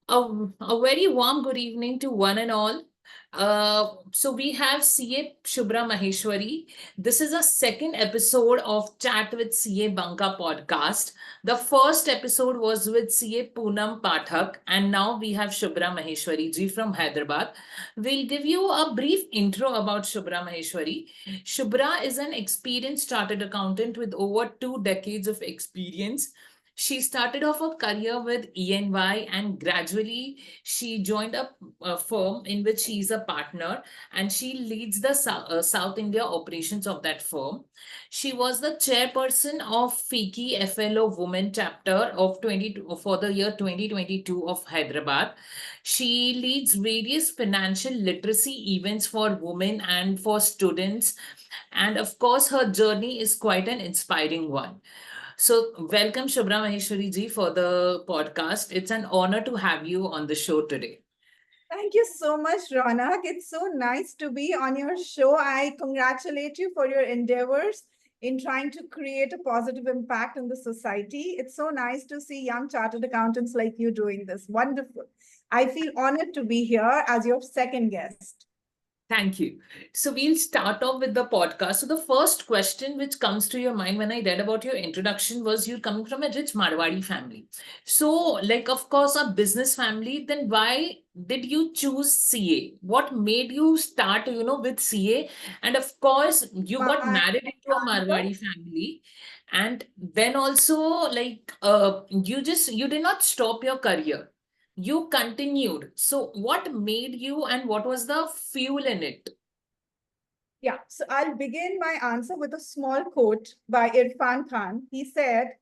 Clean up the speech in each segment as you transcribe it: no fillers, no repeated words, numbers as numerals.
A very warm good evening to one and all. So we have CA Shubhraa Maheshwari. This is a second episode of Chat with CA Banka podcast. The first episode was with CA Poonam Pathak, and now we have Shubhraa Maheshwari ji from Hyderabad. We'll give you a brief intro about Shubhraa Maheshwari. Shubhraa is an experienced chartered accountant with over 2 decades of experience. She started off her career with ENY and gradually she joined a firm in which she is a partner and she leads the South India operations of that firm. She was the chairperson of FICCI FLO Women Chapter of 20 for the year 2022 of Hyderabad. She leads various financial literacy events for women and for students. And of course, her journey is quite an inspiring one. So, welcome Shubhraa Maheshwari ji for the podcast. It's an honor to have you on the show today. Thank you so much, Ronak. It's so nice to be on your show. I congratulate you for your endeavors in trying to create a positive impact in the society. It's so nice to see young chartered accountants like you doing this. Wonderful. I feel honored to be here as your second guest. Thank you. So we'll start off with the podcast. So the first question which comes to your mind when I read about your introduction was you're coming from a rich Marwadi family. So, like, of course, a business family, then why did you choose CA? What made you start, with CA? And of course, you got My married into a answer, Marwadi family. And then also, like, you did not stop your career, you continued. So, what made you and what was the fuel in it? yeah, so I'll begin my answer with a small quote by Irfan Khan. He said,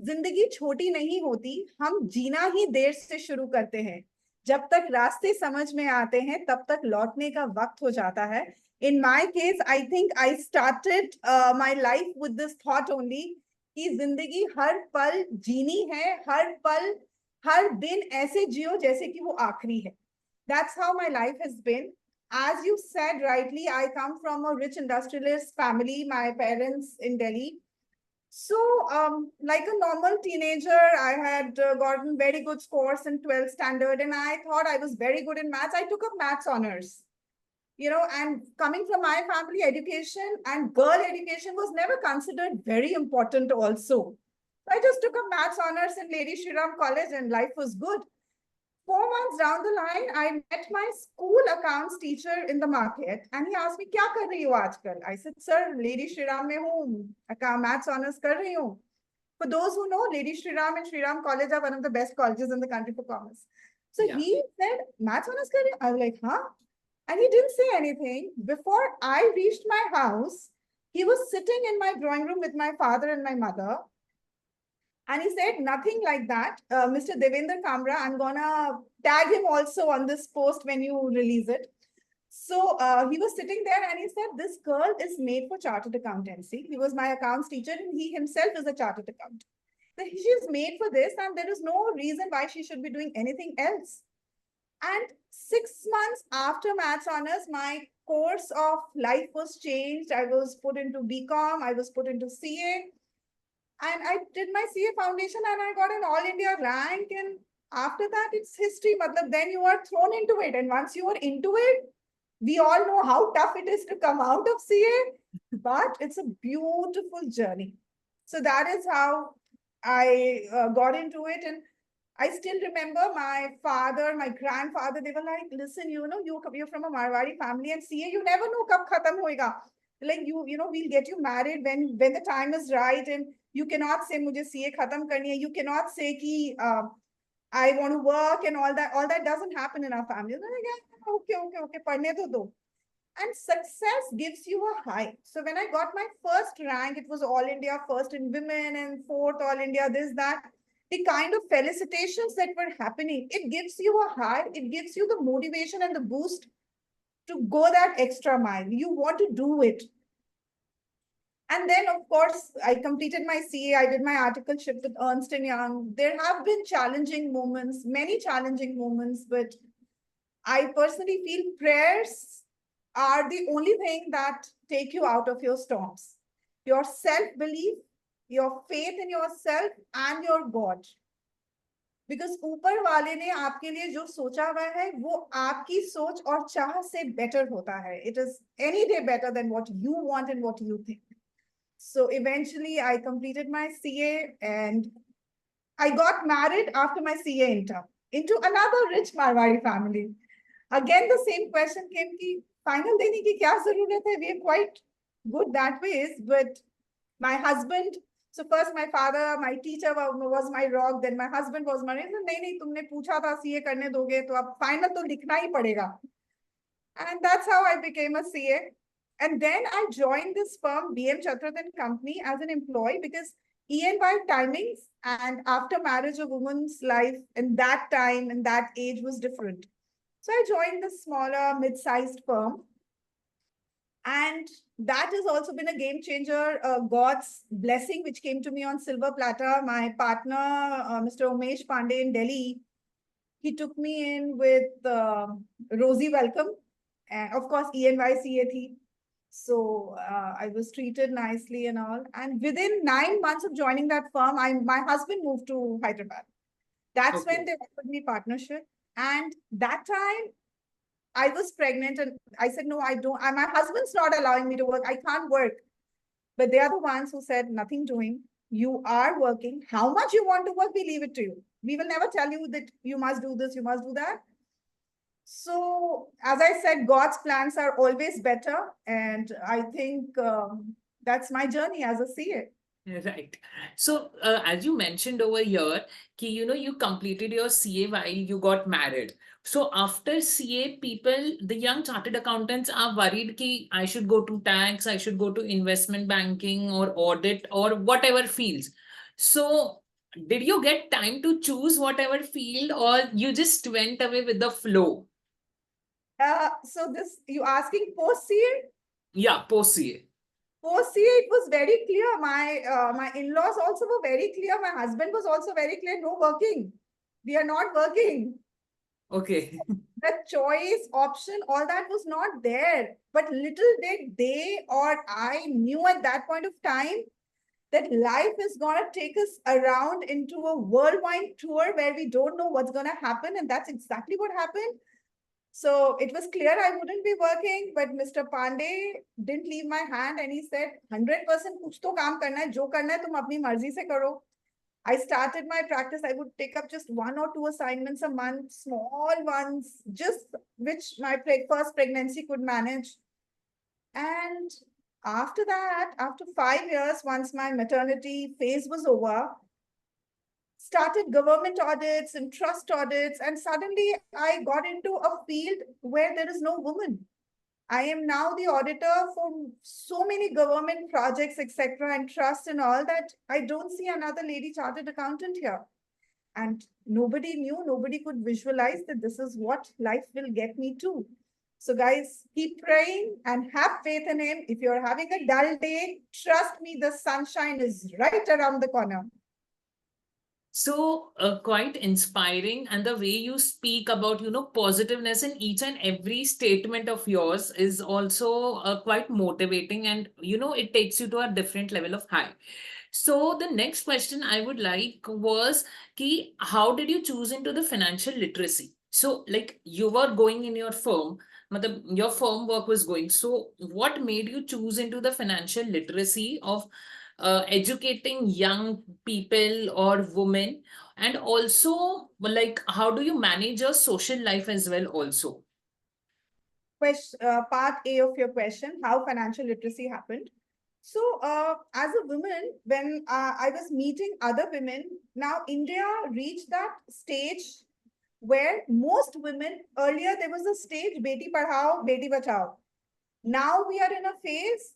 जिंदगी छोटी नहीं होती, हम जीना ही देर से शुरू करते हैं. जब तक रास्ते समझ में आते हैं तब तक लौटने का वक्त हो जाता है. In my case, I think I started my life with this thought only कि जिंदगी हर पल जीनी है, हर पल हर दिन ऐसे जियो जैसे कि वो आखिरी है. That's how my life has been. As you said rightly, I come from a rich industrialist family. My parents in Delhi. So, like a normal teenager, I had gotten very good scores in 12th standard, and I thought I was very good in maths. I took up maths honors, and coming from my family, education and girl education was never considered very important also. So I just took up maths honors in Lady Shriram College, and life was good. 4 months down the line, I met my school accounts teacher in the market, and he asked me, "क्या कर रही हो आजकल?" I said, "Sir, Lady Shriram में हूँ, maths honors कर रही हूँ." For those who know, Lady Shriram and Shriram College are one of the best colleges in the country for commerce. So Yeah. he said, "Maths honors kar rahi ho?" I was like, "Huh?" And he didn't say anything. Before I reached my house, he was sitting in my drawing room with my father and my mother. And he said, "Nothing like that. Mr. Devendra Kamra, I'm going to tag him also on this post when you release it." So he was sitting there and he said, "This girl is made for chartered accountancy." He was my accounts teacher and he himself is a chartered accountant. So she's made for this and there is no reason why she should be doing anything else. And 6 months after maths honors, my course of life was changed. I was put into BCom, I was put into CA, and I did my CA foundation and I got an all India rank. And after that, it's history. Matlab, then you are thrown into it. And once you are into it, we all know how tough it is to come out of CA, but it's a beautiful journey. So that is how I got into it. And I still remember my father, my grandfather, they were like, "Listen, you're from a Marwari family and CA, you never know kab khatam hoega. Like we'll get you married when the time is right, and you cannot say mujhe CA khatam karni hai. You cannot say ki I want to work and all that. All that doesn't happen in our family." Like, "Yeah, okay, padne to do." And success gives you a high. So when I got my first rank, it was all India first in women and fourth all India, this, that. The kind of felicitations that were happening, it gives you a high, it gives you the motivation and the boost to go that extra mile. You want to do it. And then, of course, I completed my CA. I did my articleship with Ernst and Young. There have been challenging moments, many challenging moments, but I personally feel prayers are the only thing that take you out of your storms. Your self-belief, your faith in yourself, and your God. Because ऊपर वाले ने आपके लिए जो सोचा हुआ है वो आपकी सोच और चाह से बेटर होता है. It is any day better than what you want and what you think. So eventually I completed my CA and I got married after my CA intern into another rich Marwari family. Again, the same question came ki final dene ki kya zarurat hai? We are quite good that ways, but my husband, so first my father, my teacher was my rock, then my husband was my, nahi, tumne pucha tha CA karne doge, to ab final to likhna hi padega. And that's how I became a CA. And then I joined this firm, B.M.Chatrath Company, as an employee because E&Y timings and after marriage, a woman's life in that time, in that age was different. So I joined this smaller, mid-sized firm. And that has also been a game changer. God's blessing, which came to me on silver platter. My partner, Mr. Umesh Pandey in Delhi, he took me in with Rosie Welcome. And of course, ENYCA. So I was treated nicely and all. And within 9 months of joining that firm, my husband moved to Hyderabad. That's when they offered me partnership. And that time I was pregnant and I said, no, I don't. My husband's not allowing me to work. I can't work. But they are the ones who said, nothing doing. You are working. How much you want to work, we leave it to you. We will never tell you that you must do this, you must do that. So, as I said, God's plans are always better. And I think that's my journey as a CA. Right. So, as you mentioned over here, you completed your CA while you got married. So, after CA, people, the young chartered accountants are worried ki I should go to tax, I should go to investment banking or audit or whatever fields. So, did you get time to choose whatever field or you just went away with the flow? So this, you asking post CA? Yeah, post CA. Post CA, it was very clear. My in-laws also were very clear. My husband was also very clear. No working. We are not working. Okay. The choice option, all that was not there. But little did they or I knew at that point of time that life is going to take us around into a worldwide tour where we don't know what's going to happen. And that's exactly what happened. So it was clear I wouldn't be working, but Mr. Pandey didn't leave my hand and he said, 100% kuch to kaam karna hai, jo karna hai, tum apni marzi se karo. I started my practice. I would take up just 1 or 2 assignments a month, small ones, just which my first pregnancy could manage. And after that, after 5 years, once my maternity phase was over, started government audits and trust audits. And suddenly I got into a field where there is no woman. I am now the auditor for so many government projects, etc., and trust and all that. I don't see another lady chartered accountant here. And nobody knew, nobody could visualize that this is what life will get me to. So, guys, keep praying and have faith in Him. If you're having a dull day, trust me, the sunshine is right around the corner. So quite inspiring, and the way you speak about positiveness in each and every statement of yours is also quite motivating, and it takes you to a different level of high. So the next question I would like was ki how did you choose into the financial literacy? So like you were going in your firm, your firm work was going. So what made you choose into the financial literacy of educating young people or women, and also like how do you manage your social life as well also? Part A of your question, how financial literacy happened. So, as a woman, when I was meeting other women, now India reached that stage where most women, earlier there was a stage, Beti Padhao, Beti Bachao. Now we are in a phase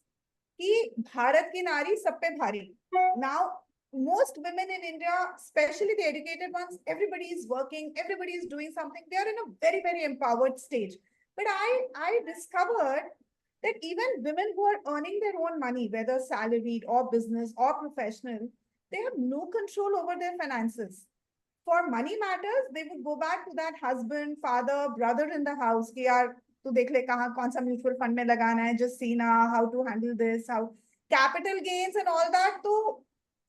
कि भारत की नारी सब पे भारी. Now, most women in India, especially the educated ones, everybody is working, everybody is doing something. They are in a very, very empowered stage. But I discovered that even women who are earning their own money, whether salaried or business or professional, they have no control over their finances. For money matters, they would go back to that husband, father, brother in the house. कि यार तू देख ले कहाँ कौन सा mutual fund में लगाना है, just see ना how to handle this, how capital gains and all that. तो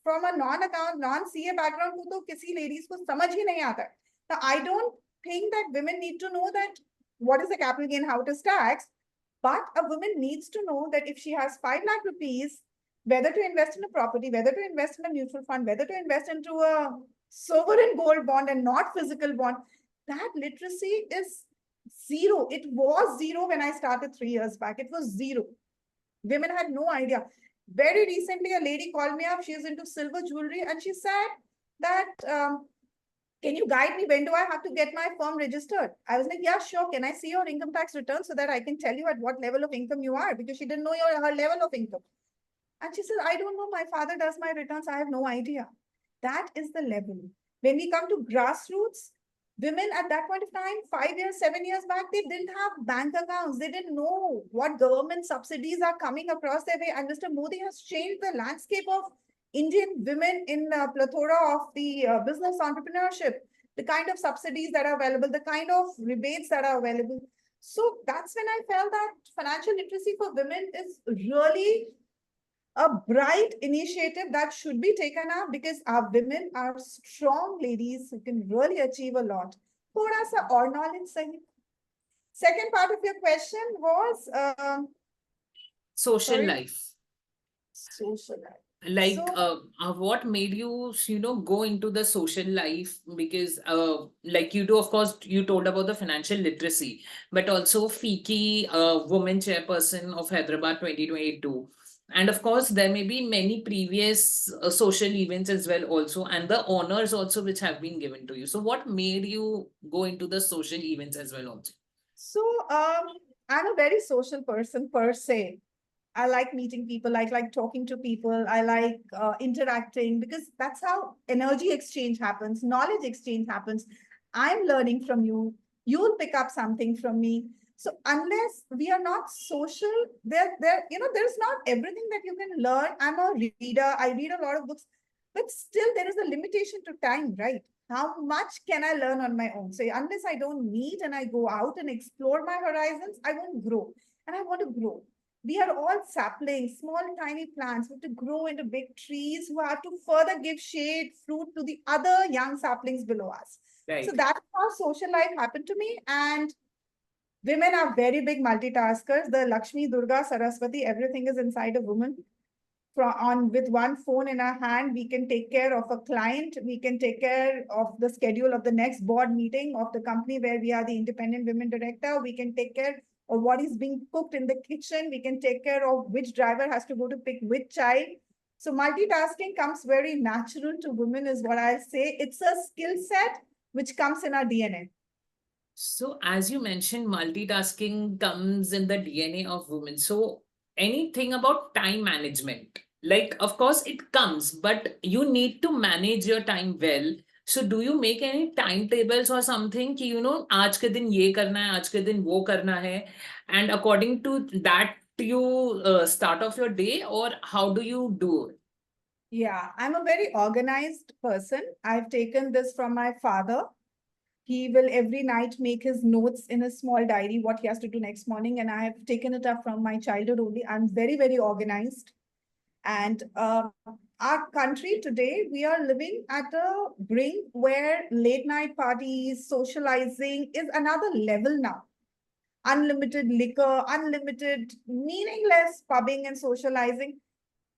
from a non-account, non-CA background को तो किसी ladies को समझ ही नहीं आता. Now, I don't think that women need to know that what is the capital gain, how it is taxed, but a woman needs to know that if she has 5 lakh rupees, whether to invest in a property, whether to invest in a mutual fund, whether to invest into a sovereign gold bond and not physical bond, that literacy is zero. It was zero when I started 3 years back. It was zero. Women had no idea. Very recently, a lady called me up. She's into silver jewelry, and she said that, can you guide me? When do I have to get my firm registered? I was like, yeah, sure. Can I see your income tax return so that I can tell you at what level of income you are? Because she didn't know her level of income. And she said, I don't know. My father does my returns. I have no idea. That is the level. When we come to grassroots, women at that point of time, 5 years, 7 years back, they didn't have bank accounts. They didn't know what government subsidies are coming across their way. And Mr. Modi has changed the landscape of Indian women in a plethora of the business entrepreneurship, the kind of subsidies that are available, the kind of rebates that are available. So that's when I felt that financial literacy for women is really a bright initiative that should be taken up because our women are strong ladies who can really achieve a lot. थोड़ा सा और knowledge सही. Second part of your question was Social sorry, life. social life. Like, So, what made you, go into the social life? Because, like you do, of course, you told about the financial literacy, but also FICCI, Women Chairperson of Hyderabad 2022. And of course, there may be many previous social events as well, also, and the honors also which have been given to you. So, what made you go into the social events as well, also? so I'm a very social person per se. I like meeting people. I like talking to people. I like interacting because that's how energy exchange happens, knowledge exchange happens. I'm learning from you. You'll pick up something from me. So unless we are not social, there's not everything that you can learn. I'm a reader. I read a lot of books, but still there is a limitation to time, right? How much can I learn on my own? So unless I don't meet and I go out and explore my horizons, I won't grow. And I want to grow. We are all saplings, small, tiny plants who have to grow into big trees who have to further give shade, fruit to the other young saplings below us. So Right. that's how social life happened to me. And women are very big multitaskers. The Lakshmi, Durga, Saraswati, everything is inside a woman. With one phone in our hand, we can take care of a client. We can take care of the schedule of the next board meeting of the company where we are the independent women director. We can take care of what is being cooked in the kitchen. We can take care of which driver has to go to pick which child. So multitasking comes very natural to women is what I say. It's a skill set which comes in our DNA. So, as you mentioned, multitasking comes in the DNA of women. So, anything about time management? Like, of course, it comes, but you need to manage your time well. So, do you make any timetables or something कि, आज के दिन ये करना है, आज के दिन वो करना है, and according to that, you start off your day, or how do you do it? Yeah, I'm a very organized person. I've taken this from my father. He will every night make his notes in a small diary, what he has to do next morning. And I have taken it up from my childhood only. I'm very, very organized. And our country today, we are living at a brink where late night parties, socializing is another level now. Unlimited liquor, unlimited, meaningless pubbing and socializing.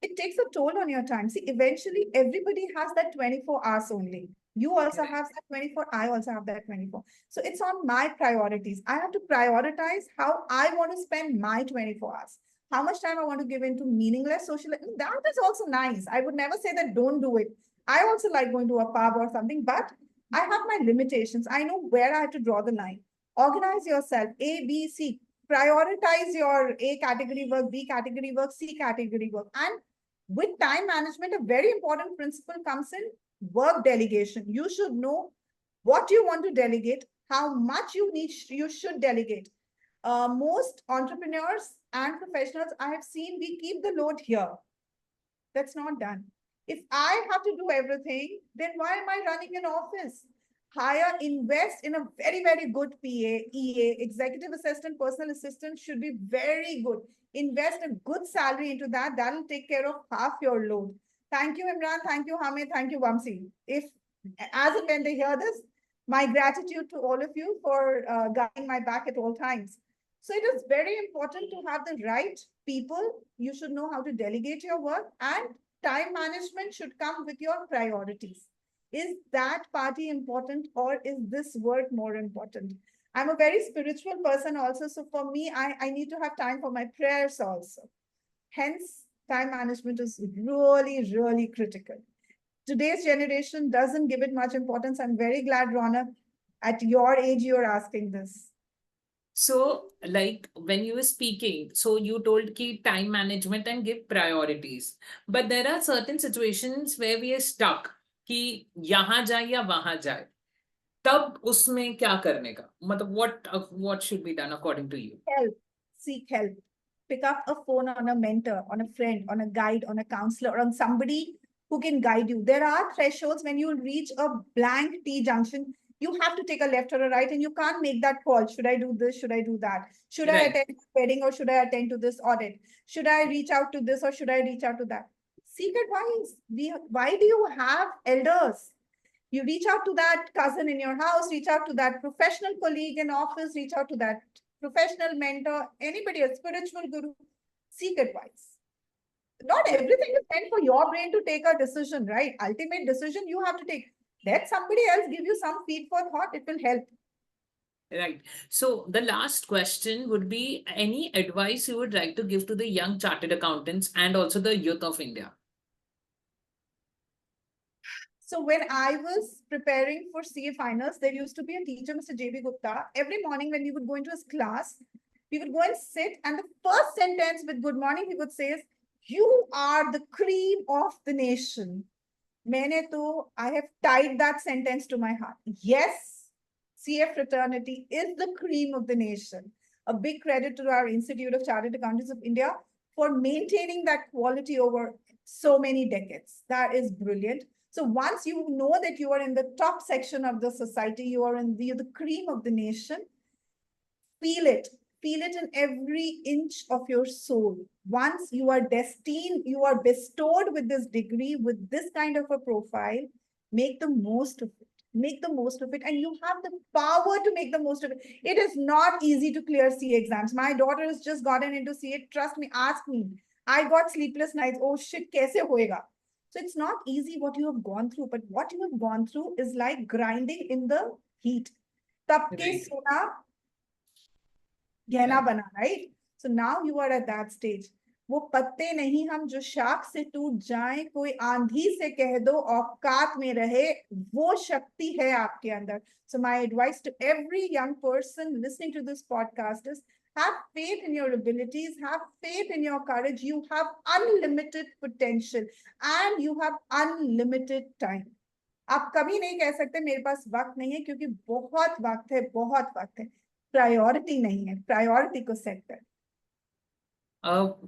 It takes a toll on your time. See, eventually everybody has that 24 hours only. You also Correct. have that 24. I also have that 24. So it's on my priorities. I have to prioritize how I want to spend my 24 hours. How much time I want to give into meaningless social. That is also nice. I would never say that don't do it. I also like going to a pub or something, but I have my limitations. I know where I have to draw the line. Organize yourself. A, B, C. Prioritize your A category work, B category work, C category work. And with time management, a very important principle comes in work delegation. You should know what you want to delegate, how much you should delegate. Most entrepreneurs and professionals I have seen, we keep the load here. That's not done. If I have to do everything, then why am I running an office? Hire, invest in a very, very good PA, EA, executive assistant, personal assistant should be very good. Invest a good salary into that. That'll take care of half your load. Thank you, Imran. Thank you, Hamid. Thank you, Vamsi. If, as and when they hear this, my gratitude to all of you for guiding my back at all times. So it is very important to have the right people. You should know how to delegate your work, and time management should come with your priorities. Is that party important, or is this work more important? I'm a very spiritual person also. So for me, I need to have time for my prayers also. Hence, time management is really, really critical. Today's generation doesn't give it much importance. I'm very glad, Rona, at your age, you're asking this. So, like when you were speaking, so you told ki time management and give priorities. But there are certain situations where we are stuck कि यहाँ जाए या वहां जाए. तब उसमें क्या करने का? मतलब what should be done according to you? Help, seek help. Pick up a phone on a mentor, on a friend, on a guide, on a counselor, on somebody who can guide you. There are thresholds when you reach a blank T junction. You have to take a left or a right, and you can't make that call. Should I do this? Should I do that? Should I Right. attend this wedding or should I attend to this audit? Should I reach out to this or should I reach out to that? Seek advice. Why do you have elders? You reach out to that cousin in your house, reach out to that professional colleague in office, reach out to that professional mentor, anybody, a spiritual guru, seek advice. Not everything is meant for your brain to take a decision, right? Ultimate decision you have to take. Let somebody else give you some feed for thought, it will help. Right. So the last question would be any advice you would like to give to the young chartered accountants and also the youth of India? So when I was preparing for CA finals, there used to be a teacher, Mr. J.B. Gupta. Every morning when we would go into his class, we would go and sit, and the first sentence with good morning, he would say is, you are the cream of the nation. I have tied that sentence to my heart. Yes, CA fraternity is the cream of the nation. A big credit to our Institute of Chartered Accountants of India for maintaining that quality over so many decades. That is brilliant. So once you know that you are in the top section of the society, you are in the cream of the nation, feel it. Feel it in every inch of your soul. Once you are destined, you are bestowed with this degree, with this kind of a profile, make the most of it. Make the most of it, and you have the power to make the most of it. It is not easy to clear CA exams. My daughter has just gotten into CA. Trust me, ask me. I got sleepless nights. Oh shit, kaise hoega? So it's not easy what you have gone through, but what you have gone through is like grinding in the heat. Tapke Right. sona गहना Right. बना, right? So now you are at that stage. वो पत्ते नहीं हम जो शाख से टूट जाएं, कोई आंधी से कह दो औकात में रहे, वो शक्ति है आपके अंदर. So my advice to every young person listening to this podcast is have faith in your abilities, have faith in your courage. You have unlimited potential and you have unlimited time. आप कभी नहीं कह सकते मेरे पास वक्त नहीं है, क्योंकि बहुत वक्त है, बहुत वक्त है. प्रायोरिटी नहीं है, प्रायोरिटी को सेट कर.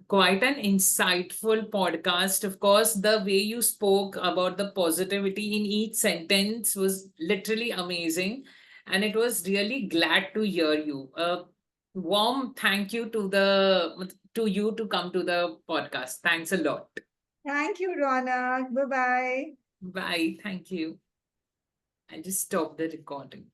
Quite an insightful podcast. Of course, the way you spoke about the positivity in each sentence was literally amazing. And it was really glad to hear you. Warm thank you to you to come to the podcast. Thanks a lot. Thank you, Ronak. Bye bye. Bye. Thank you. I just stopped the recording.